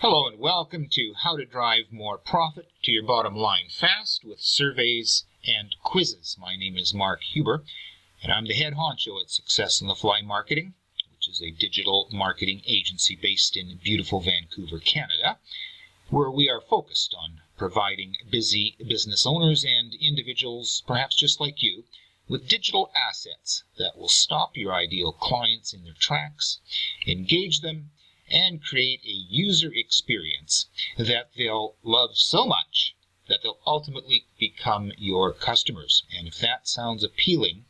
Hello and welcome to How to Drive More Profit to Your Bottom Line Fast with Surveys and Quizzes. My name is Mark Huber and I'm the head honcho at SuccessOnTheFly Marketing, which is a digital marketing agency based in beautiful Vancouver, Canada, where we are focused on providing busy business owners and individuals, perhaps just like you, with digital assets that will stop your ideal clients in their tracks, engage them, and create a user experience that they'll love so much that they'll ultimately become your customers. And if that sounds appealing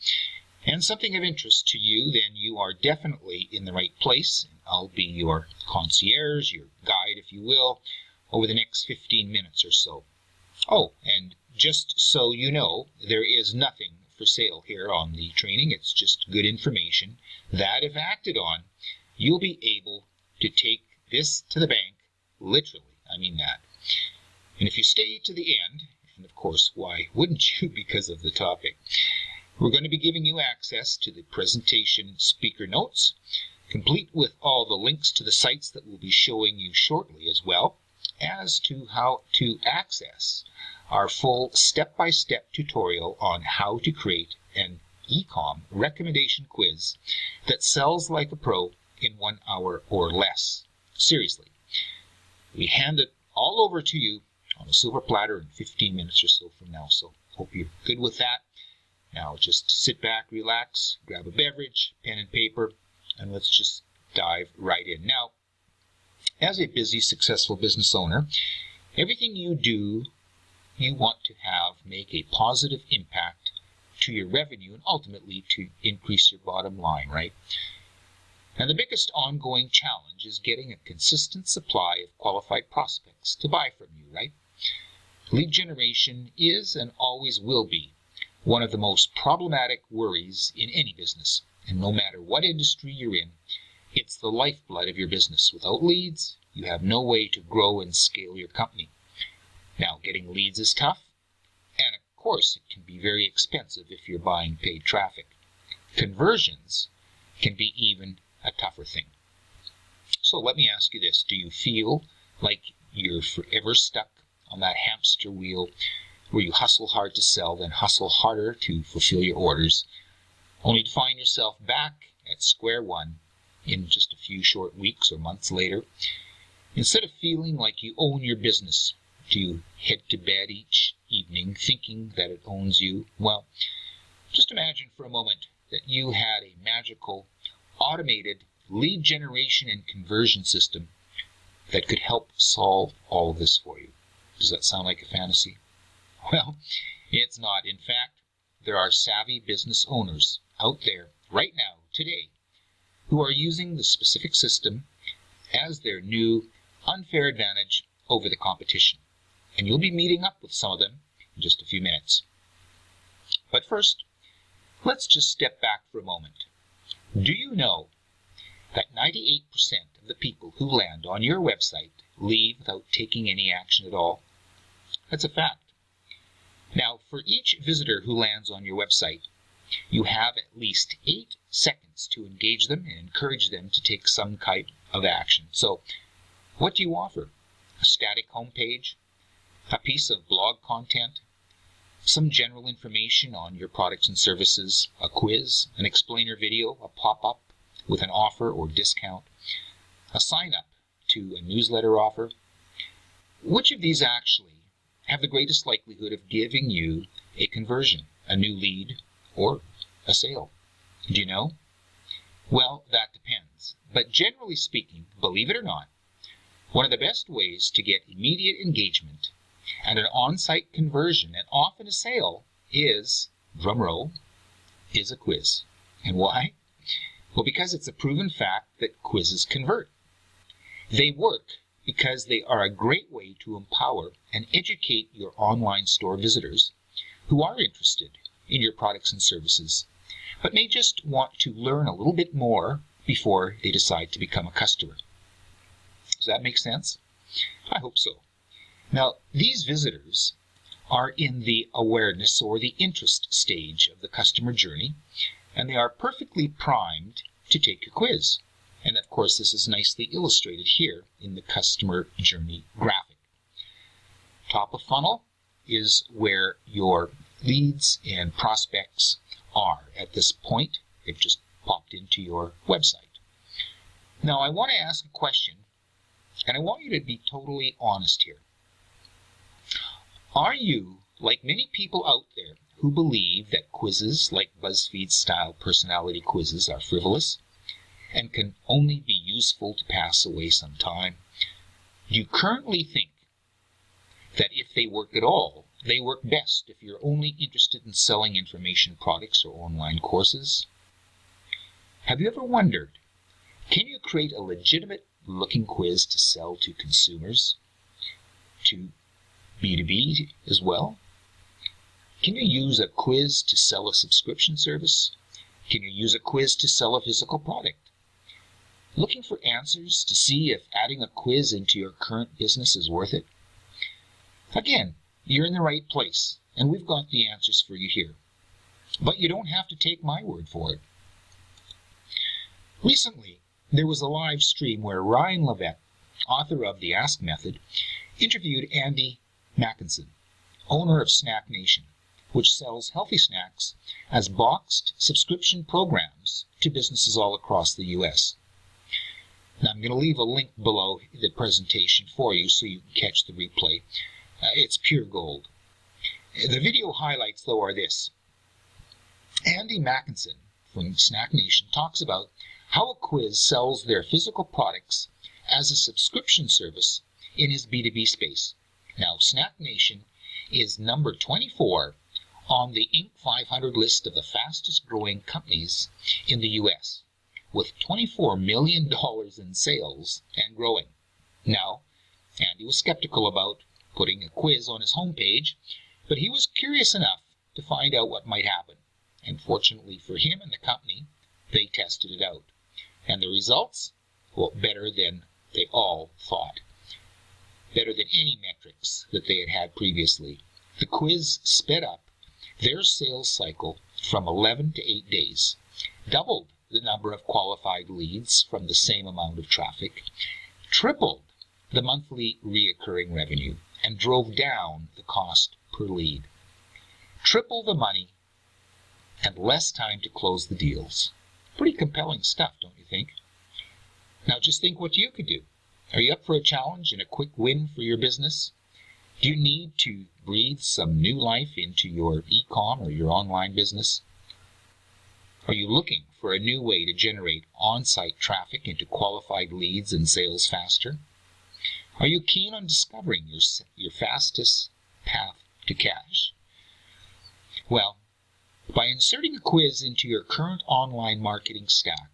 and something of interest to you, then you are definitely in the right place. I'll be your concierge, your guide, if you will, over the next 15 minutes or so. Oh, and just so you know, there is nothing for sale here on the training. It's just good information that, if acted on, you'll be able to take this to the bank, literally. I mean that. And if you stay to the end, and of course, why wouldn't you, because of the topic, we're going to be giving you access to the presentation speaker notes, complete with all the links to the sites that we'll be showing you shortly, as well as to how to access our full step-by-step tutorial on how to create an e-com recommendation quiz that sells like a pro in 1 hour or less. Seriously. We hand it all over to you on a silver platter in 15 minutes or so from now. So hope you're good with that. Now just sit back, relax, grab a beverage, pen and paper, and let's just dive right in. Now, as a busy, successful business owner, everything you do, you want to have make a positive impact to your revenue and ultimately to increase your bottom line, right? And the biggest ongoing challenge is getting a consistent supply of qualified prospects to buy from you, right? Lead generation is and always will be one of the most problematic worries in any business. And no matter what industry you're in, it's the lifeblood of your business. Without leads, you have no way to grow and scale your company. Now, getting leads is tough, and of course, it can be very expensive if you're buying paid traffic. Conversions can be even a tougher thing. So let me ask you this. Do you feel like you're forever stuck on that hamster wheel where you hustle hard to sell, then hustle harder to fulfill your orders, only to find yourself back at square one in just a few short weeks or months later? Instead of feeling like you own your business, do you head to bed each evening thinking that it owns you? Well, just imagine for a moment that you had a magical automated lead generation and conversion system that could help solve all of this for you. Does that sound like a fantasy? Well, it's not. In fact, there are savvy business owners out there right now, today, who are using the specific system as their new unfair advantage over the competition. And you'll be meeting up with some of them in just a few minutes. But first, let's just step back for a moment. Do you know that 98% of the people who land on your website leave without taking any action at all? That's a fact. Now, for each visitor who lands on your website, you have at least 8 seconds to engage them and encourage them to take some kind of action. So, what do you offer? A static homepage? A piece of blog content? Some general information on your products and services, a quiz, an explainer video, a pop-up with an offer or discount, a sign-up to a newsletter offer? Which of these actually have the greatest likelihood of giving you a conversion, a new lead, or a sale? Do you know? Well, that depends. But generally speaking, believe it or not, one of the best ways to get immediate engagement and an on-site conversion, and often a sale, is, drumroll, is a quiz. And why? Well, because it's a proven fact that quizzes convert. They work because they are a great way to empower and educate your online store visitors who are interested in your products and services, but may just want to learn a little bit more before they decide to become a customer. Does that make sense? I hope so. Now, these visitors are in the awareness or the interest stage of the customer journey, and they are perfectly primed to take your quiz. And of course, this is nicely illustrated here in the customer journey graphic. Top of funnel is where your leads and prospects are at this point. They've just popped into your website. Now, I want to ask a question, and I want you to be totally honest here. Are you, like many people out there, who believe that quizzes like BuzzFeed-style personality quizzes are frivolous and can only be useful to pass away some time? Do you currently think that if they work at all, they work best if you're only interested in selling information products or online courses? Have you ever wondered, can you create a legitimate looking quiz to sell to consumers, to B2B as well? Can you use a quiz to sell a subscription service? Can you use a quiz to sell a physical product? Looking for answers to see if adding a quiz into your current business is worth it? Again, you're in the right place, and we've got the answers for you here. But you don't have to take my word for it. Recently, there was a live stream where Ryan Levesque, author of The Ask Method, interviewed Andy Mackinson, owner of Snack Nation, which sells healthy snacks as boxed subscription programs to businesses all across the U.S. Now, I'm going to leave a link below the presentation for you so you can catch the replay. It's pure gold. The video highlights, though, are this. Andy Mackinson from Snack Nation talks about how a quiz sells their physical products as a subscription service in his B2B space. Now, Snack Nation is number 24 on the Inc. 500 list of the fastest growing companies in the U.S., with $24 million in sales and growing. Now, Andy was skeptical about putting a quiz on his homepage, but he was curious enough to find out what might happen. And fortunately for him and the company, they tested it out. And the results? Well, better than they all thought. Better than any metrics that they had had previously. The quiz sped up their sales cycle from 11 to 8 days, doubled the number of qualified leads from the same amount of traffic, tripled the monthly reoccurring revenue, and drove down the cost per lead. Triple the money and less time to close the deals. Pretty compelling stuff, don't you think? Now just think what you could do. Are you up for a challenge and a quick win for your business? Do you need to breathe some new life into your e-com or your online business? Are you looking for a new way to generate on-site traffic into qualified leads and sales faster? Are you keen on discovering your fastest path to cash? Well, by inserting a quiz into your current online marketing stack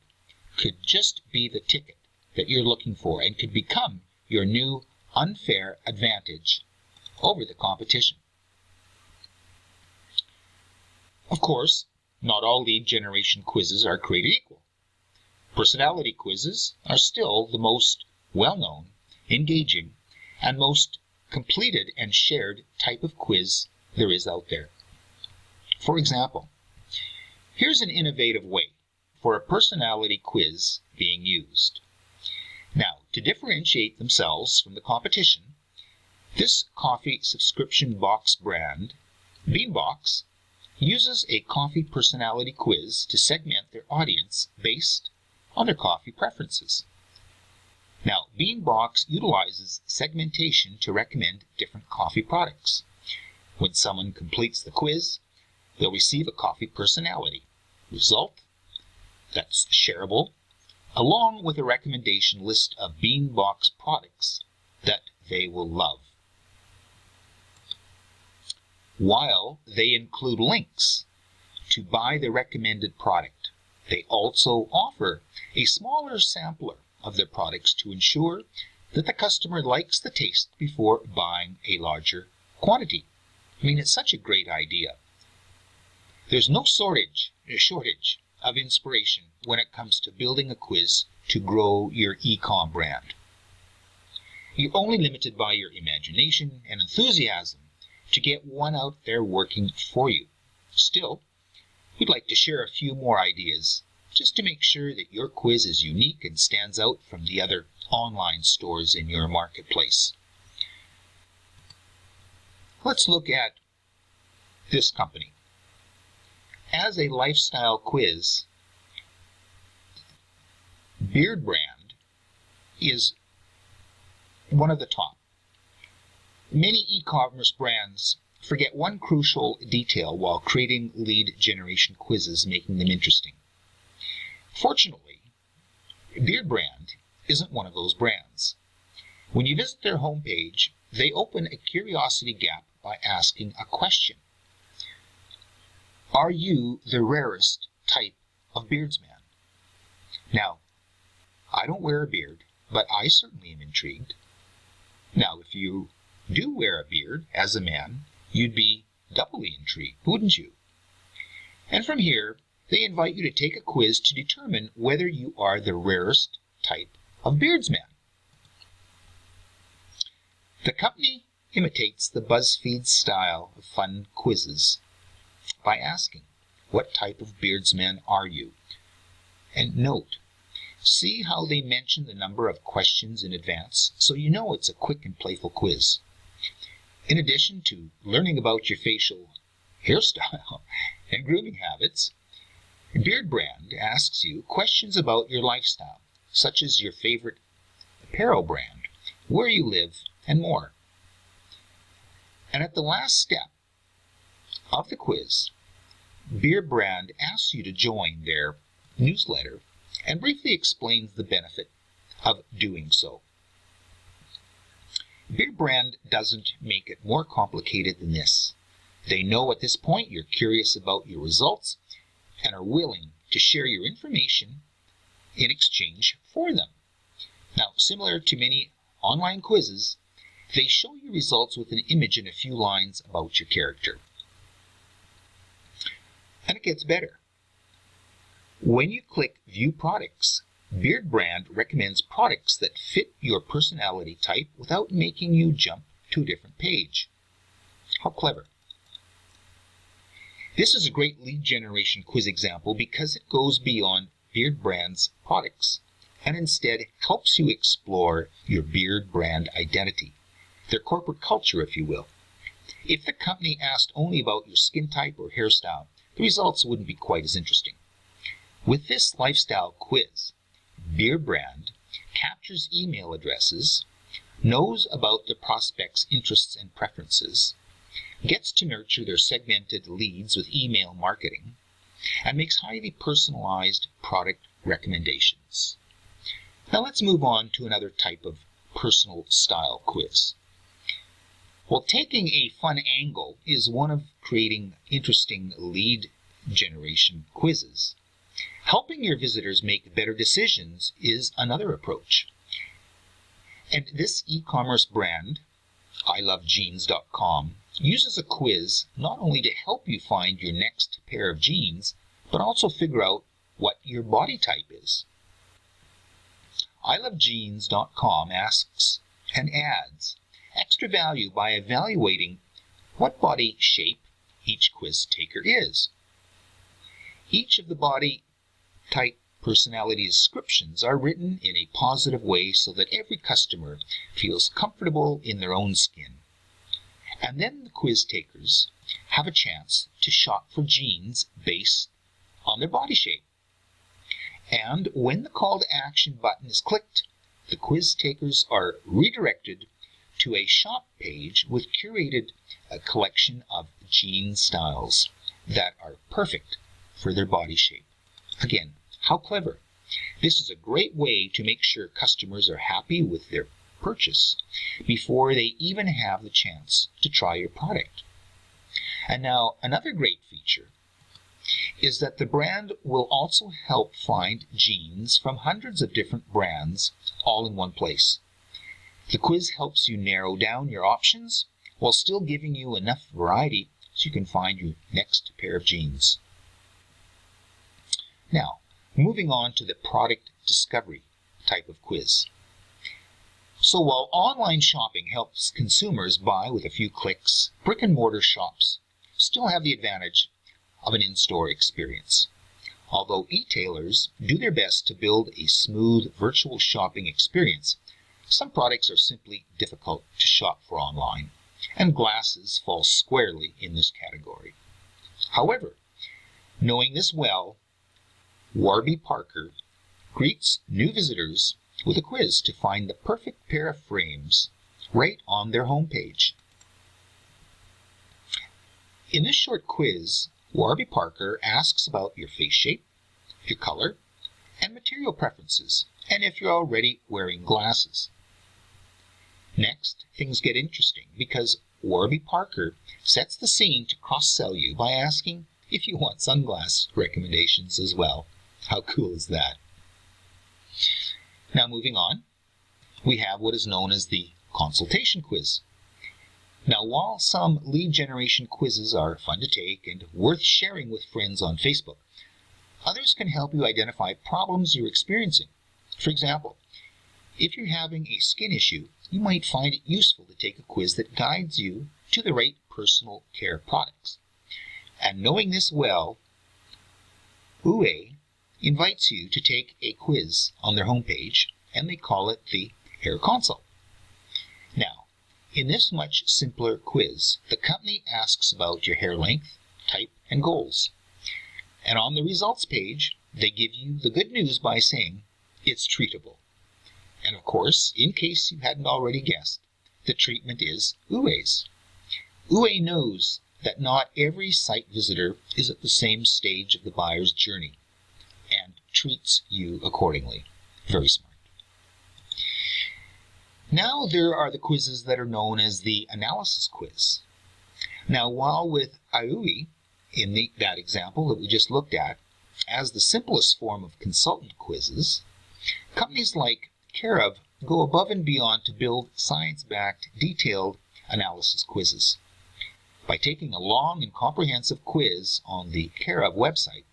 could just be the ticket that you're looking for and could become your new unfair advantage over the competition. Of course, not all lead generation quizzes are created equal. Personality quizzes are still the most well-known, engaging, and most completed and shared type of quiz there is out there. For example, here's an innovative way for a personality quiz being used. Now, to differentiate themselves from the competition, this coffee subscription box brand, Beanbox, uses a coffee personality quiz to segment their audience based on their coffee preferences. Now, Beanbox utilizes segmentation to recommend different coffee products. When someone completes the quiz, they'll receive a coffee personality result that's shareable, along with a recommendation list of Beanbox products that they will love. While they include links to buy the recommended product, they also offer a smaller sampler of their products to ensure that the customer likes the taste before buying a larger quantity. I mean, it's such a great idea. There's no shortage of inspiration when it comes to building a quiz to grow your e-com brand. You're only limited by your imagination and enthusiasm to get one out there working for you. Still, we'd like to share a few more ideas just to make sure that your quiz is unique and stands out from the other online stores in your marketplace. Let's look at this company. As a lifestyle quiz, Beard Brand is one of the top. Many e-commerce brands forget one crucial detail while creating lead generation quizzes, making them interesting. Fortunately, Beard Brand isn't one of those brands. When you visit their homepage, they open a curiosity gap by asking a question. Are you the rarest type of beardsman? Now, I don't wear a beard, but I certainly am intrigued. Now, if you do wear a beard as a man, you'd be doubly intrigued, wouldn't you? And from here, they invite you to take a quiz to determine whether you are the rarest type of beardsman. The company imitates the BuzzFeed style of fun quizzes by asking, what type of beardsman are you? And note, see how they mention the number of questions in advance, so you know it's a quick and playful quiz. In addition to learning about your facial hairstyle and grooming habits, Beard Brand asks you questions about your lifestyle, such as your favorite apparel brand, where you live, and more. And at the last step of the quiz, Beard Brand asks you to join their newsletter and briefly explains the benefit of doing so. Beard Brand doesn't make it more complicated than this. They know at this point you're curious about your results and are willing to share your information in exchange for them. Now, similar to many online quizzes, they show you results with an image and a few lines about your character. And it gets better. When you click View Products, Beard Brand recommends products that fit your personality type without making you jump to a different page. How clever. This is a great lead generation quiz example because it goes beyond Beard Brand's products and instead helps you explore your Beard Brand identity, their corporate culture, if you will. If the company asked only about your skin type or hairstyle, the results wouldn't be quite as interesting. With this lifestyle quiz, Beard Brand captures email addresses, knows about the prospect's interests and preferences, gets to nurture their segmented leads with email marketing, and makes highly personalized product recommendations. Now let's move on to another type of personal style quiz. Well, taking a fun angle is one of creating interesting lead generation quizzes. Helping your visitors make better decisions is another approach. And this e-commerce brand, ilovejeans.com, uses a quiz not only to help you find your next pair of jeans, but also figure out what your body type is. ilovejeans.com asks and adds extra value by evaluating what body shape each quiz taker is. Each of the body type personality descriptions are written in a positive way so that every customer feels comfortable in their own skin. And then the quiz takers have a chance to shop for jeans based on their body shape. And when the call to action button is clicked, the quiz takers are redirected to a shop page with curated a collection of jean styles that are perfect for their body shape. Again, how clever. This is a great way to make sure customers are happy with their purchase before they even have the chance to try your product. And now another great feature is that the brand will also help find jeans from hundreds of different brands all in one place. The quiz helps you narrow down your options while still giving you enough variety so you can find your next pair of jeans. Now, moving on to the product discovery type of quiz. So while online shopping helps consumers buy with a few clicks, brick and mortar shops still have the advantage of an in-store experience. Although e-tailers do their best to build a smooth virtual shopping experience, some products are simply difficult to shop for online, and glasses fall squarely in this category. However, knowing this well, Warby Parker greets new visitors with a quiz to find the perfect pair of frames right on their homepage. In this short quiz, Warby Parker asks about your face shape, your color, and material preferences, and if you're already wearing glasses. Next, things get interesting because Warby Parker sets the scene to cross-sell you by asking if you want sunglass recommendations as well. How cool is that? Now moving on, we have what is known as the consultation quiz. Now while some lead generation quizzes are fun to take and worth sharing with friends on Facebook, others can help you identify problems you're experiencing. For example, if you're having a skin issue, you might find it useful to take a quiz that guides you to the right personal care products. And knowing this well, UA invites you to take a quiz on their homepage, and they call it the Hair Consult. Now, in this much simpler quiz, the company asks about your hair length, type, and goals. And on the results page, they give you the good news by saying it's treatable. And of course, in case you hadn't already guessed, the treatment is UA's. UA knows that not every site visitor is at the same stage of the buyer's journey and treats you accordingly. Very smart. Now there are the quizzes that are known as the analysis quiz. Now while with AUI, in that example that we just looked at, as the simplest form of consultant quizzes, companies like Carev go above and beyond to build science-backed, detailed analysis quizzes. By taking a long and comprehensive quiz on the Carev website,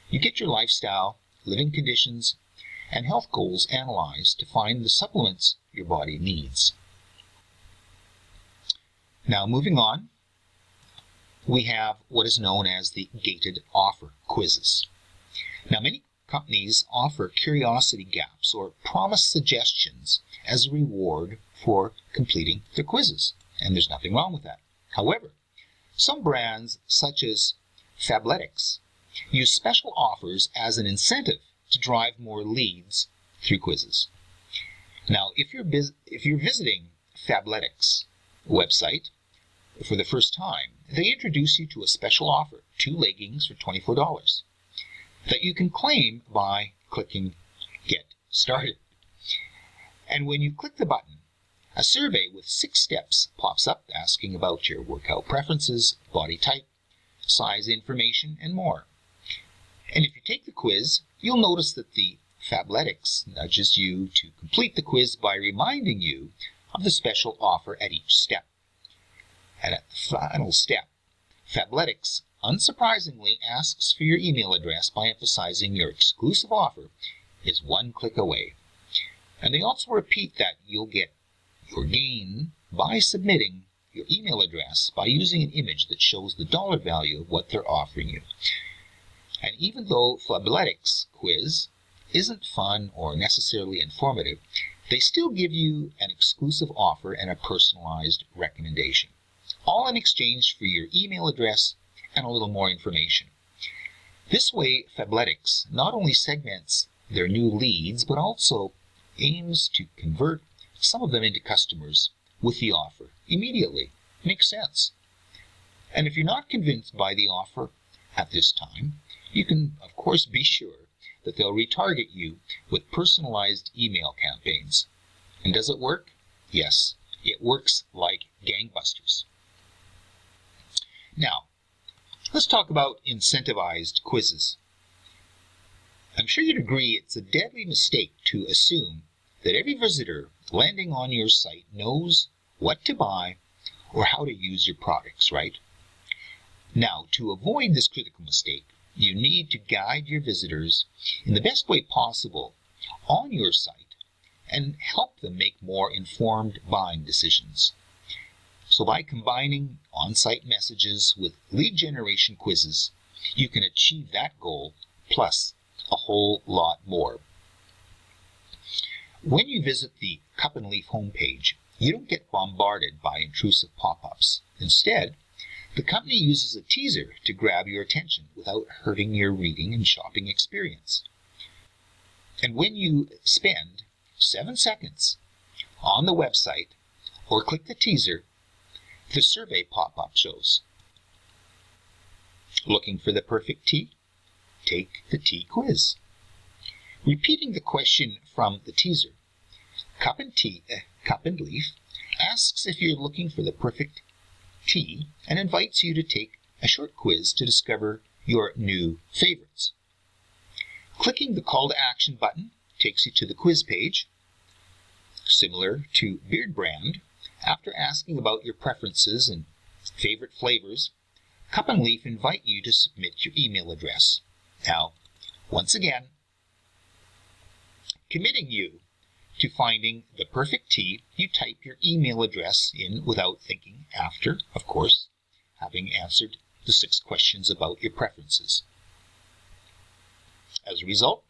you get your lifestyle, living conditions, and health goals analyzed to find the supplements your body needs. Now moving on, we have what is known as the gated offer quizzes. Now many companies offer curiosity gaps or promise suggestions as a reward for completing their quizzes, and there's nothing wrong with that. However, some brands such as Fabletics use special offers as an incentive to drive more leads through quizzes. Now, if you're visiting Fabletics website for the first time, they introduce you to a special offer, 2 leggings for $24, that you can claim by clicking Get Started. And when you click the button, a survey with 6 steps pops up asking about your workout preferences, body type, size information, and more. And if you take the quiz, you'll notice that the Fabletics nudges you to complete the quiz by reminding you of the special offer at each step. And at the final step, Fabletics unsurprisingly asks for your email address by emphasizing your exclusive offer is 1 click away. And they also repeat that you'll get your gain by submitting your email address by using an image that shows the dollar value of what they're offering you. And even though Fabletics quiz isn't fun or necessarily informative, they still give you an exclusive offer and a personalized recommendation, all in exchange for your email address and a little more information. This way, Fabletics not only segments their new leads, but also aims to convert some of them into customers with the offer immediately. Makes sense. And if you're not convinced by the offer at this time, you can, of course, be sure that they'll retarget you with personalized email campaigns. And does it work? Yes, it works like gangbusters. Now, let's talk about incentivized quizzes. I'm sure you'd agree it's a deadly mistake to assume that every visitor landing on your site knows what to buy or how to use your products, right? Now, to avoid this critical mistake, you need to guide your visitors in the best way possible on your site and help them make more informed buying decisions. So by combining on-site messages with lead generation quizzes, you can achieve that goal plus a whole lot more. When you visit the Cup and Leaf homepage, you don't get bombarded by intrusive pop-ups. Instead, the company uses a teaser to grab your attention without hurting your reading and shopping experience. And when you spend 7 seconds on the website or click the teaser, the survey pop-up shows. Looking for the perfect tea? Take the tea quiz. Repeating the question from the teaser, Cup and Leaf asks if you're looking for the perfect tea and invites you to take a short quiz to discover your new favorites. Clicking the call to action button takes you to the quiz page. Similar to Beard Brand, after asking about your preferences and favorite flavors, Cup and Leaf invite you to submit your email address. Now, once again, committing you to finding the perfect tea, you type your email address in without thinking after, of course, having answered the 6 questions about your preferences. As a result,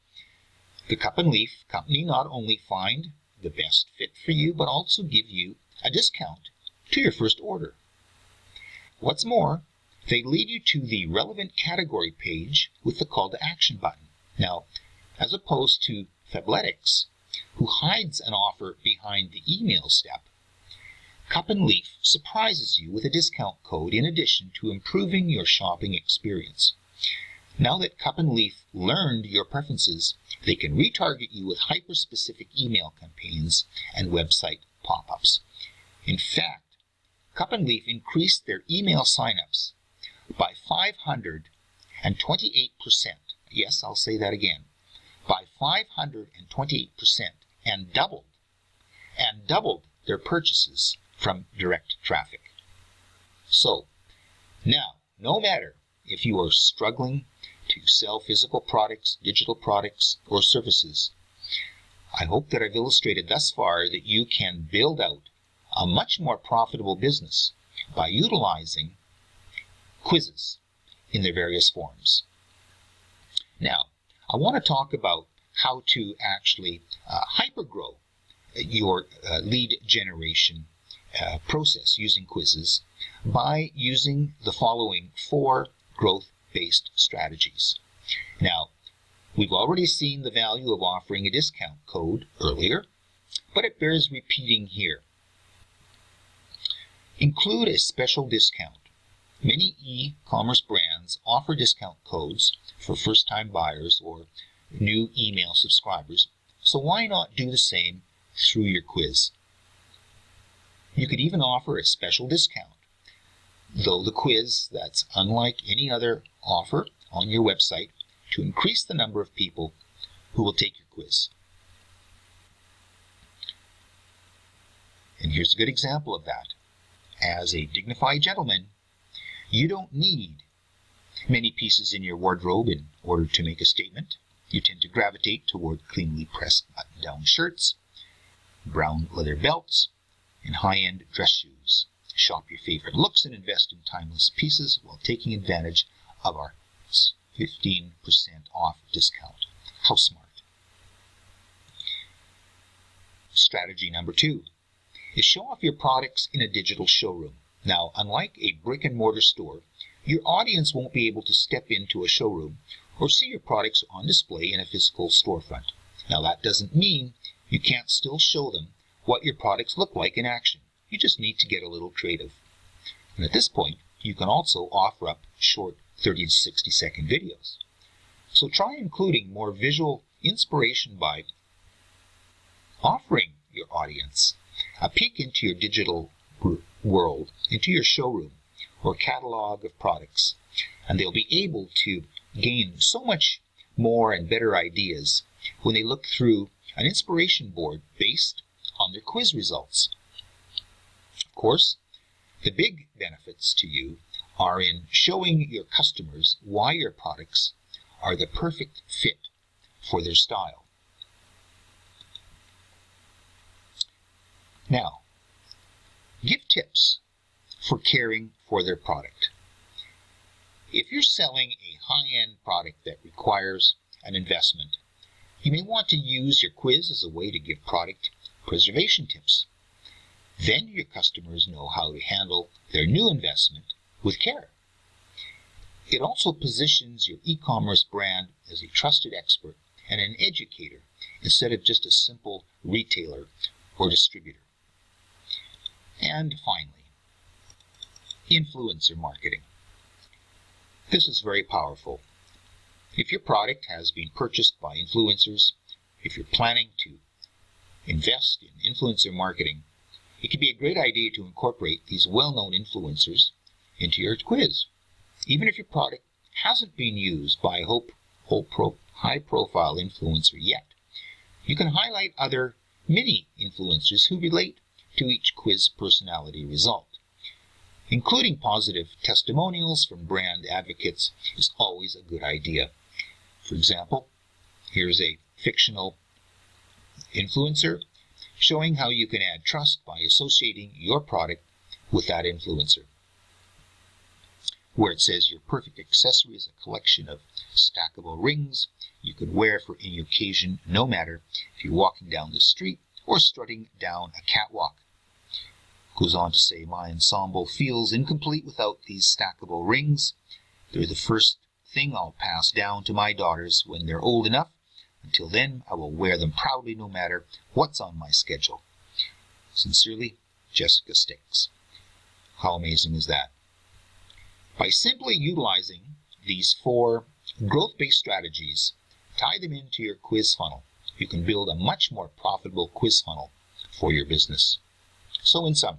the Cup and Leaf company not only find the best fit for you, but also give you a discount to your first order. What's more, they lead you to the relevant category page with the call to action button. Now, as opposed to Fabletics, who hides an offer behind the email step, Cup and Leaf surprises you with a discount code in addition to improving your shopping experience. Now that Cup and Leaf learned your preferences, they can retarget you with hyper-specific email campaigns and website pop-ups. In fact, Cup and Leaf increased their email signups by 528%. Yes, I'll say that again. By 528% and doubled their purchases from direct traffic. So, now, no matter if you are struggling to sell physical products, digital products, or services, I hope that I've illustrated thus far that you can build out a much more profitable business by utilizing quizzes in their various forms. Now, I want to talk about how to actually hypergrow your lead generation process using quizzes by using the following 4 growth-based strategies. Now, we've already seen the value of offering a discount code earlier, but it bears repeating here. Include a special discount. Many e-commerce brands offer discount codes for first-time buyers or new email subscribers, so why not do the same through your quiz? You could even offer a special discount, though the quiz that's unlike any other offer on your website to increase the number of people who will take your quiz. And here's a good example of that. As a dignified gentleman, you don't need many pieces in your wardrobe in order to make a statement. You tend to gravitate toward cleanly pressed button-down shirts, brown leather belts, and high-end dress shoes. Shop your favorite looks and invest in timeless pieces while taking advantage of our 15% off discount. How smart. Strategy number 2 is show off your products in a digital showroom. Now, unlike a brick-and-mortar store, your audience won't be able to step into a showroom or see your products on display in a physical storefront. Now, that doesn't mean you can't still show them what your products look like in action. You just need to get a little creative. And at this point, you can also offer up short 30 to 60 second videos. So try including more visual inspiration by offering your audience a peek into your digital world, into your showroom or catalog of products, and they'll be able to gain so much more and better ideas when they look through an inspiration board based on their quiz results. Of course, the big benefits to you are in showing your customers why your products are the perfect fit for their style. Now, give tips for caring for their product. If you're selling a high-end product that requires an investment, you may want to use your quiz as a way to give product preservation tips. Then your customers know how to handle their new investment with care. It also positions your e-commerce brand as a trusted expert and an educator instead of just a simple retailer or distributor. And finally, influencer marketing. This is very powerful. If your product has been purchased by influencers, if you're planning to invest in influencer marketing, it can be a great idea to incorporate these well-known influencers into your quiz. Even if your product hasn't been used by a high-profile influencer yet, you can highlight other mini-influencers who relate to each quiz personality result. Including positive testimonials from brand advocates is always a good idea. For example, here's a fictional influencer showing how you can add trust by associating your product with that influencer. Where it says your perfect accessory is a collection of stackable rings you could wear for any occasion, no matter if you're walking down the street or strutting down a catwalk. Goes on to say, my ensemble feels incomplete without these stackable rings. They're the first thing I'll pass down to my daughters when they're old enough. Until then, I will wear them proudly no matter what's on my schedule. Sincerely, Jessica Sticks. How amazing is that? By simply utilizing these 4 growth-based strategies, tie them into your quiz funnel, you can build a much more profitable quiz funnel for your business. So in summary,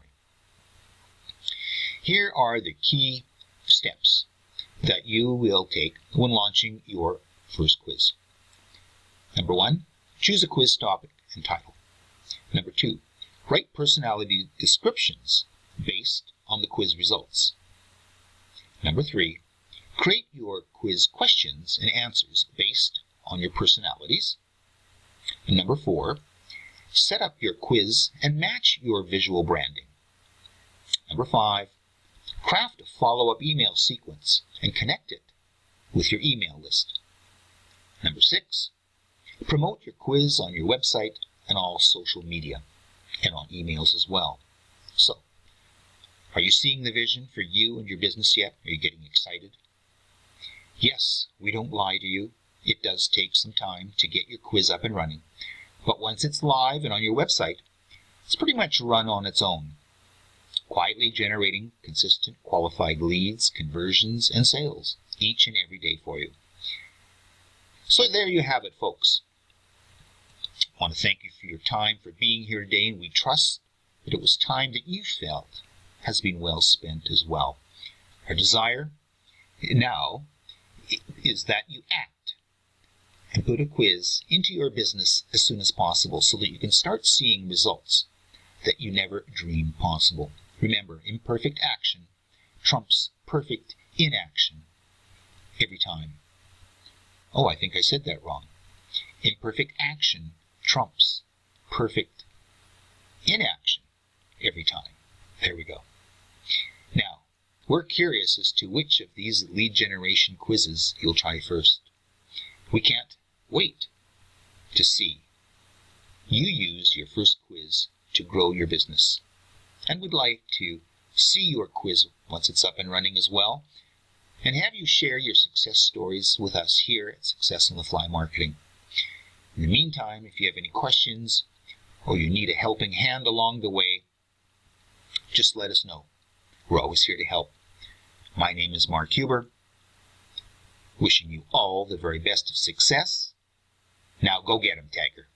here are the key steps that you will take when launching your first quiz. Number 1, choose a quiz topic and title. Number 2, write personality descriptions based on the quiz results. Number 3, create your quiz questions and answers based on your personalities. And number 4, set up your quiz and match your visual branding. Number 5, craft a follow-up email sequence and connect it with your email list. Number 6, promote your quiz on your website and all social media and on emails as well. So, are you seeing the vision for you and your business yet? Are you getting excited? Yes, we don't lie to you. It does take some time to get your quiz up and running. But once it's live and on your website, it's pretty much run on its own, quietly generating consistent qualified leads, conversions, and sales each and every day for you. So there you have it, folks. I want to thank you for your time, for being here today, and we trust that it was time that you felt has been well spent as well. Our desire now is that you act and put a quiz into your business as soon as possible so that you can start seeing results that you never dreamed possible. Remember, imperfect action trumps perfect inaction every time. Oh, I think I said that wrong. Imperfect action trumps perfect inaction every time. There we go. Now, we're curious as to which of these lead generation quizzes you'll try first. We can't wait to see you use your first quiz to grow your business. And we'd like to see your quiz once it's up and running as well, and have you share your success stories with us here at Success on the Fly Marketing. In the meantime, if you have any questions or you need a helping hand along the way, just let us know. We're always here to help. My name is Mark Huber, wishing you all the very best of success. Now go get 'em, Tiger.